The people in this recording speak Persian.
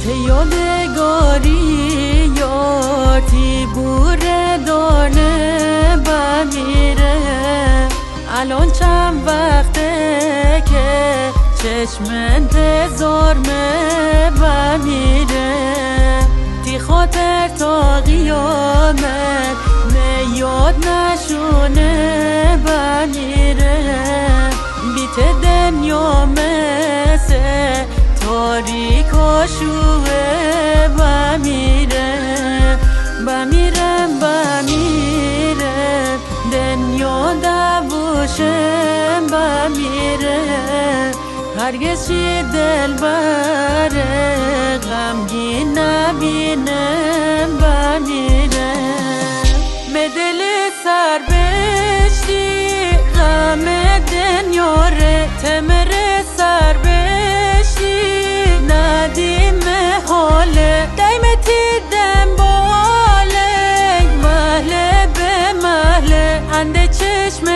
ته یادگاری یارتی بوره دانه بمیره. الان چند وقته که چشم انتظارمه بمیره. تی خاطر تا قیامت یاد نشونه بمیره. بیت دنیا مثل تاریک و شوه بمیره. بمیرم دنیا دوشم بمیره. هرگز چی دل بره غمگین نبینم بمیره. دل سر بشتی غم دنیا ره تمر سر بشتی ندیم حاله دایمتی دم باله محله به محله انده چشم